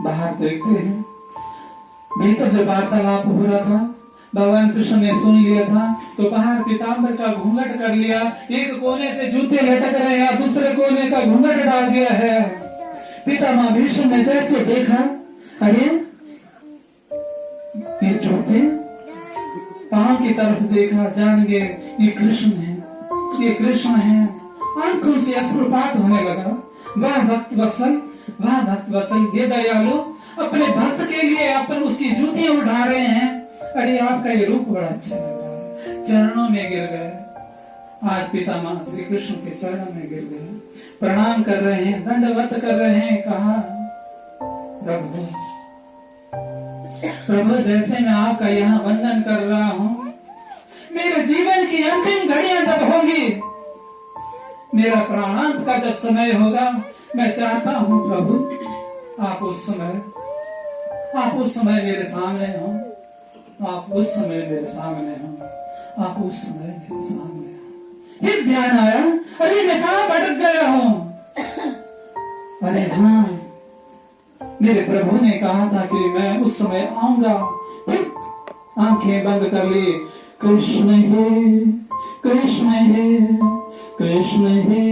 बाहर देखते हैं, भीतर जो वार्तालाप हो रहा था भगवान कृष्ण ने सुन लिया था, तो बाहर पीताम्बर का घूंघट कर लिया, एक कोने से जूते लटक रहे हैं, दूसरे कोने का घूंघट डाल दिया है। पितामह भीष्म ने जैसे देखा, अरे ये जूते, पांव की तरफ देखा, जान गए ये कृष्ण है, ये कृष्ण है। आंखों से अश्रुपात होने लगा। वाह भक्त वत्सल, वाह भक्त वत्सल, ये दयालु अपने भक्त के लिए अपन उसकी जूतियां उठा रहे हैं। अरे आपका ये रूप बड़ा अच्छा लग रहा है। चरणों में गिर गए। आज पितामह श्री कृष्ण के चरणों में गिर गए, प्रणाम कर रहे हैं, दंडवत कर रहे हैं। कहा, प्रभु प्रभु, जैसे मैं आपका यहाँ वंदन कर रहा हूँ, मेरे जीवन की अंतिम घड़ियां जब होंगी, मेरा प्राणांत का जब समय होगा, मैं चाहता हूँ प्रभु आप उस समय मेरे सामने हो, आप उस समय मेरे सामने हो, आप उस समय मेरे सामने हो। फिर ध्यान आया, अरे मैं कहाँ भटक गया हूँ। अरे हाँ, मेरे प्रभु ने कहा था कि मैं उस समय आऊंगा। फिर आंखें बंद कर ली। कृष्ण है, कृष्ण है, कृष्ण है,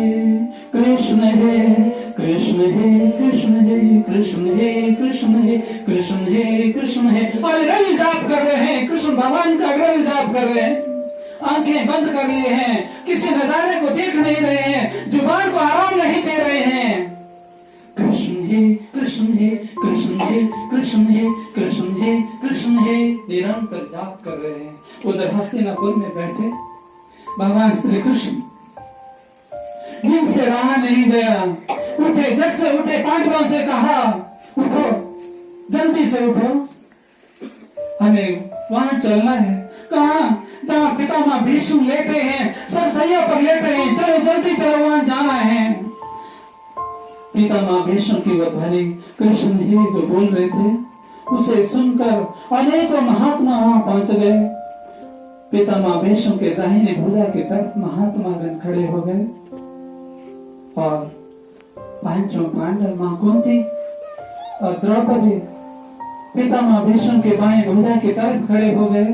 कृष्ण है, कृष्ण है, कृष्ण है, कृष्ण है, कृष्ण है, कृष्ण है, कृष्ण है। और रल जाप कर रहे हैं, कृष्ण भगवान का रल जाप कर रहे हैं। आंखें बंद कर लिए हैं, किसी नजारे को देख नहीं रहे हैं, जुबान को आराम नहीं दे रहे हैं। कृष्ण है, कृष्ण है, कृष्ण है, कृष्ण है, कृष्ण है, कृष्ण है, निरंतर जाप कर रहे हैं। उधर हस्तिनापुर में बैठे भगवान श्री कृष्ण, जिनसे रहा नहीं गया, उठे, जग से उठे, पांडवों से कहा, उठो, जल्दी से उठो, हमें वहां चलना है। कहा, जहां पितामह भीष्म लेटे हैं, सब सैया पर लेटे हैं, चलो जल्दी चलो, वहां जाना है। पितामह भीष्म की वह ध्वनि कृष्ण ही जो बोल रहे थे, उसे सुनकर अनेकों महात्मा वहां पहुंच गए। पितामह भीष्म के दाहिने भुजा की तरफ महात्मा गण खड़े हो गए और पांचों पांडव, मां कुंती और द्रौपदी पितामह भीष्म के बाएं भुजा की तरफ खड़े हो गए।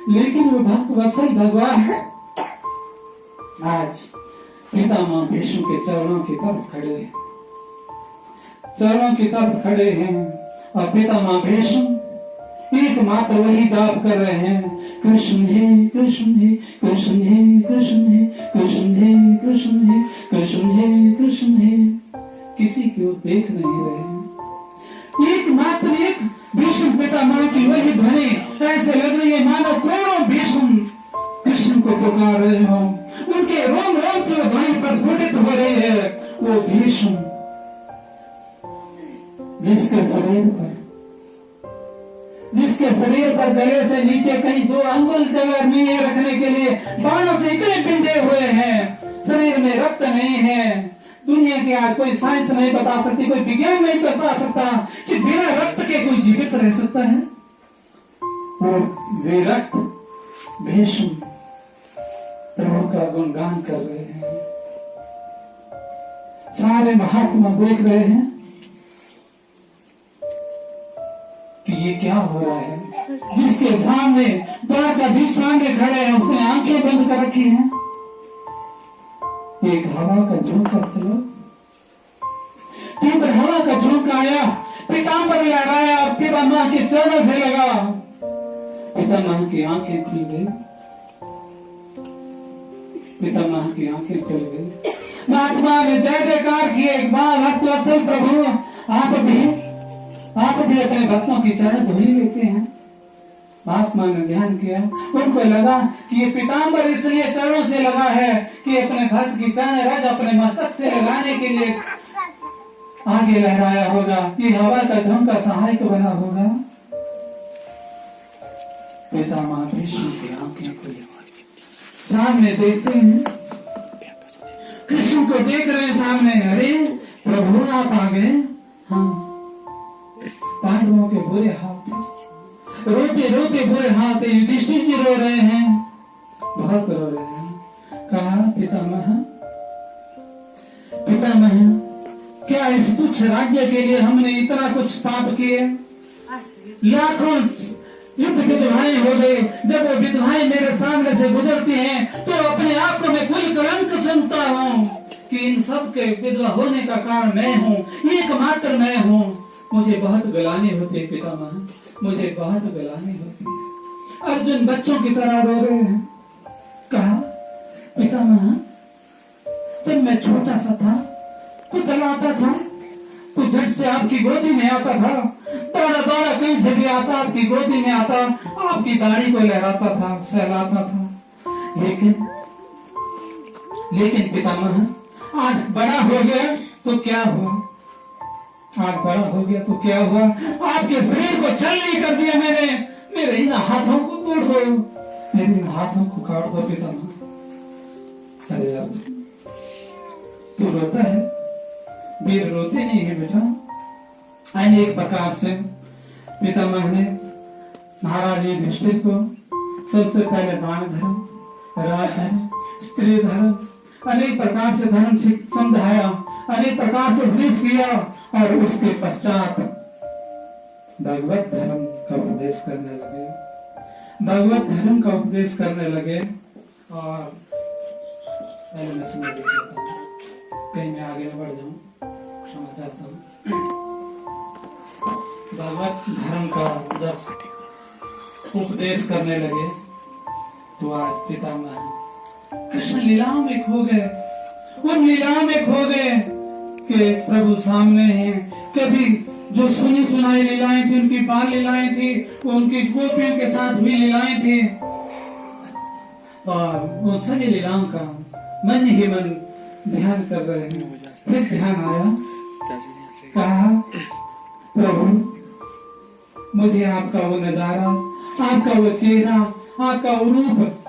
लेकिन वो भक्त वत्सल भगवान आज पितामह भीष्म के चरणों की तरफ खड़े हैं, चरणों की तरफ खड़े हैं। और पितामह भीष्म एकमात्र वही जाप कर रहे हैं, कृष्ण है, कृष्ण है, कृष्ण है, कृष्ण है, कृष्ण है, कृष्ण है, कृष्ण है, कृष्ण है। किसी की ओर देख नहीं रहे हैं। एकमात्र एक भीष्म पितामह की वही ध्वनि ऐसे लग रही है मानो करोड़ों भीष्म कृष्ण को पुकार रहे हो। उनके रोम रोम से वो ध्वनि प्रस्फुटित हो रही है। वो भीष्म जिसके शरीर पर गले से नीचे कहीं 2 अंगुल जगह नहीं है रखने के लिए, बाणों से इतने बिंदे हुए हैं, शरीर में रक्त नहीं है। दुनिया की आज कोई साइंस नहीं बता सकती, कोई विज्ञान नहीं बता सकता कि बिना रक्त के कोई जीवित रह सकता है। और वे रक्त भीष्म प्रभु का गुणगान कर रहे हैं। सारे महात्मा देख रहे हैं कि ये क्या हो रहा है। जिसके सामने द्वारकाधीश सामने खड़े हैं, उसने आंखें बंद कर रखी हैं। एक हवा का झोंका चला, तीव्र हवा का झोंका आया, पीताम्बर लहराया, पितामह के चरणों से लगा, पितामह की आंखें खुल गई, पितामह की आंखें खुल गई। महात्मा ने जय जयकार किए, एक बार भक्त वत्सल प्रभु आप भी अपने भक्तों की चरण धो ही लेते हैं। महात्मा ने ध्यान किया, उनको लगा कि ये पीताम्बर इसलिए चरणों से लगा है कि अपने भक्त की चरण रज अपने मस्तक से लगाने के लिए आगे लहराया होगा, ये हवा का झोंका सहायक बना होगा। पितामह भीष्म की आंखें खुली, सामने देखते हैं, कृष्ण को देख रहे हैं सामने। अरे प्रभु आप आ गए। हाँ, पांडवों के बुरे हाल थे, रोते रोते बुरे हाल थे। युधिष्ठिर जी रो रहे हैं, बहुत रो रहे हैं। कहा, पितामह क्या इस तुच्छ राज्य के लिए हमने इतना कुछ पाप किए? लाखों युद्ध विधवाएं हो गए। जब वो विधवाएं मेरे सामने से गुजरती हैं तो अपने आप को मैं कुल कलंक सुनता हूँ कि इन सब के विधवा होने का कारण मैं हूँ, एकमात्र मैं हूँ। मुझे बहुत गलानी होती है पितामह, मुझे बहुत गलानी होती है। अर्जुन बच्चों की तरह रो रहे हैं। कहा, पितामह जब मैं छोटा सा था तो दलाता था, तो झट से आपकी गोदी में आता था, दौड़ा दौड़ा कहीं से भी आता, आपकी गोदी में आता, आपकी दाढ़ी को लहराता था, सहलाता था। लेकिन पितामह आज बड़ा हो गया तो क्या हुआ? आज बड़ा हो गया तो क्या हुआ? आपके शरीर को छलनी कर दिया मैंने। मेरे इन हाथों को तोड़ दो, मेरे इन हाथों को काट दो पितामह। अरे यार तू रोता है, वीर रोते नहीं है बेटा। अनेक प्रकार से पितामह ने महाराज युधिष्ठिर को सबसे पहले दान धर्म, राज धर्म, स्त्री धर्म, अनेक प्रकार से धर्म समझाया, अनेक प्रकार से उपदेश किया और उसके पश्चात भगवत धर्म का उपदेश करने लगे। भगवत धर्म का उपदेश करने लगे। और पहले मैं सुना देता हूँ, कहीं मैं आगे न बढ़ जाऊं, क्षमा चाहता हूँ। भगवत धर्म का जब उपदेश करने लगे तो आज पितामह कृष्ण लीलाओं में खो गए। उन लीलाओं में खो गए कि प्रभु सामने हैं। कभी जो सुनी सुनाई लीलाएं थी, उनकी बाल लीलाएं थी, वो उनकी गोपियों के साथ हुई लीलाएं थी, और वो सभी लीलाओं का मन ही मन ध्यान कर रहे हैं। फिर ध्यान आया, कहा, प्रभु मुझे आपका वो नजारा, आपका वो चेहरा, आपका वो रूप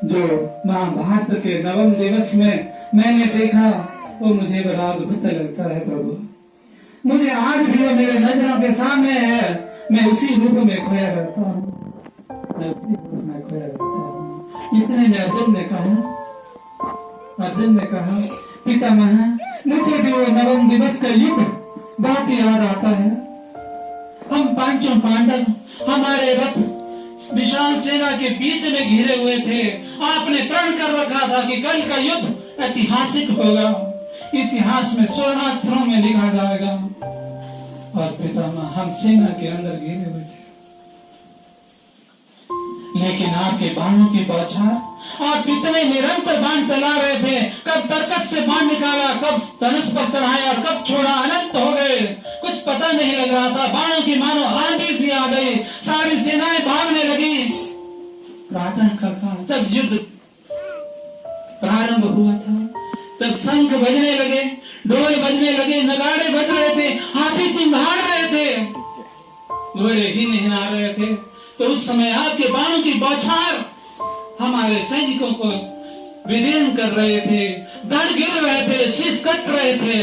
जो महाभारत के नवम दिवस में मैंने देखा, वो मुझे बड़ा अद्भुत लगता है प्रभु। मुझे आज भी वो मेरे नजरों के सामने है। मैं उसी रूप में खोया रहता हूँ, मैं उसी रूप में खोया रहता हूँ। इतने में अर्जुन ने कहा, पितामह मुझे भी वो नवम दिवस का युद्ध बहुत याद आता है। हम पांचों पांडव हमारे रथ विशाल सेना के बीच में घिरे हुए थे। आपने प्रण कर रखा था कि कल का युद्ध ऐतिहासिक होगा, इतिहास में स्वर्णाक्षरों में लिखा जाएगा। और पितामह हम सेना के अंदर घिरे हुए थे, लेकिन आपके बाणों की बौछार, आप इतने निरंतर बाण चला रहे थे। कब तरकस से बाण निकाला, कब धनुष पर चढ़ाया, कब छोड़ा, अनंत हो गए। कुछ पता नहीं लग रहा था। बाणों की मानो आंधी सी आ गई, सारी सेनाएं भागने लगी। प्रातः काल तब युद्ध प्रारंभ हुआ था, तब शंख बजने लगे, ढोल बजने लगे, नगाड़े बज रहे थे, हाथी चिंगाड़ रहे थे, घोड़े हिना रहे थे। तो उस समय आपके बाणों की बौछार हमारे सैनिकों को विदीर्ण कर रहे थे, धड़ गिर रहे थे, शीश कट रहे थे,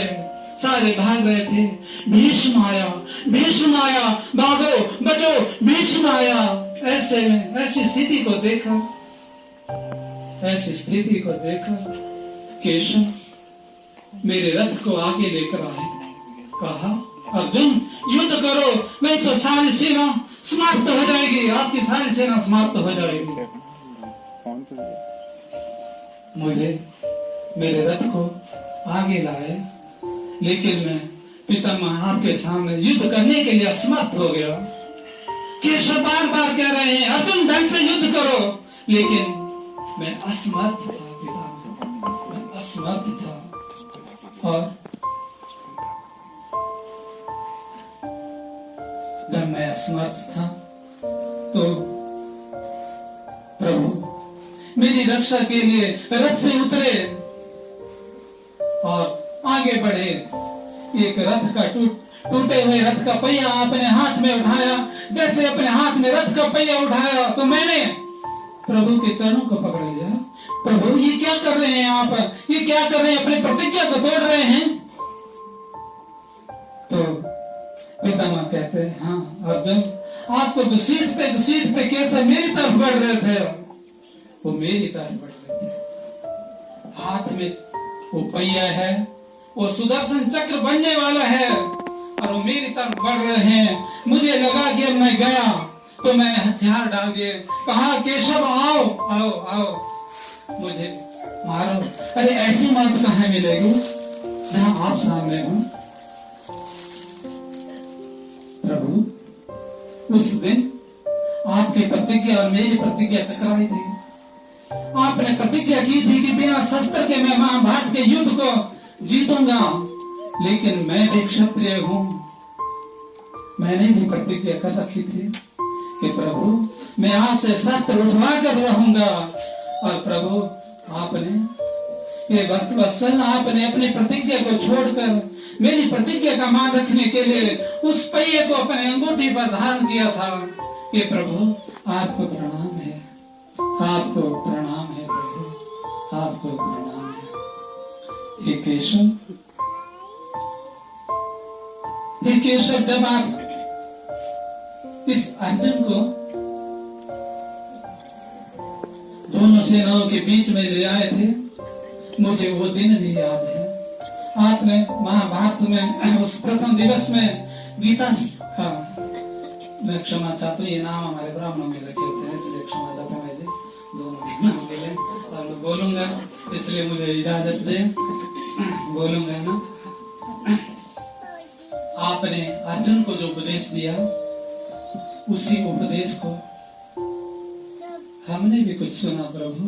सारे भाग रहे थे। भीष्म आया, भीष्म आया, भागो बचो, भीष्म आया। ऐसे में ऐसी स्थिति को देखा, ऐसी स्थिति को देखा, केशव मेरे रथ को आगे लेकर आए। कहा, अर्जुन युद्ध करो, नहीं तो सारी सेना समाप्त हो जाएगी, आपकी सारी सेना समाप्त हो जाएगी। मुझे मेरे रथ को आगे लाए, लेकिन मैं पितामह आपके सामने युद्ध करने के लिए असमर्थ हो गया। केशव बार बार कह रहे हैं, अर्जुन ढंग से युद्ध करो, लेकिन मैं असमर्थ था पितामह, मैं असमर्थ था। और जब मैं असमर्थ था तो प्रभु मेरी रक्षा के लिए रथ से उतरे और आगे बढ़े। एक रथ का टूटे हुए रथ का पहिया अपने हाथ में उठाया। जैसे अपने हाथ में रथ का पहिया उठाया तो मैंने प्रभु के चरणों को पकड़ लिया। प्रभु ये क्या कर रहे हैं आप, ये क्या कर रहे हैं, अपनी प्रतिज्ञा को तोड़ रहे हैं। तो पितामह कहते हैं, हाँ अर्जुन, आपको घसीटते घसीटते कैसे मेरी तरफ बढ़ रहे थे, वो मेरी तरफ बढ़ रहे थे। हाथ में वो पहिया है, वो सुदर्शन चक्र बनने वाला है और वो मेरी तरफ बढ़ रहे हैं। मुझे लगा कि अब मैं गया, तो मैंने हथियार डाल दिए, कहा केशव आओ आओ आओ मुझे मारो। अरे ऐसी मौत कहाँ मिलेगी जहां आप सामने हो। प्रभु उस दिन आपकी प्रतिज्ञा और मेरी प्रतिज्ञा टकराई थी। आपने प्रतिज्ञा की थी कि बिना शस्त्र के मैं महाभारत के युद्ध को जीतूंगा, लेकिन मैं भी क्षत्रिय हूं। मैंने भी प्रतिज्ञा कर रखी थी कि प्रभु मैं आपसे शस्त्र उठवा कर रहूंगा। और प्रभु आपने ये भक्तवत्सल आपने अपनी प्रतिज्ञा को छोड़कर मेरी प्रतिज्ञा का मान रखने के लिए उस पहिए को अपने अंगूठी पर धारण किया था कि प्रभु आपको प्रणाम है, आपको प्रणाम है प्रभु, आपको प्रणाम है। हे केशव, जब आप इस अर्जुन को दोनों सेनाओं के बीच में ले आए थे, मुझे वो दिन भी याद है। आपने महाभारत में उस प्रथम दिवस में गीता का, मैं क्षमा चाहता हूँ, ये नाम हमारे ब्राह्मणों में रखे होते हैं इसलिए क्षमा चाहता हूँ मुझे दोनों नाम के लिए। और मैं बोलूंगा इसलिए मुझे इजाजत दे, बोलूंगा ना। आपने अर्जुन को जो उपदेश दिया उसी उपदेश को हमने भी कुछ सुना प्रभु।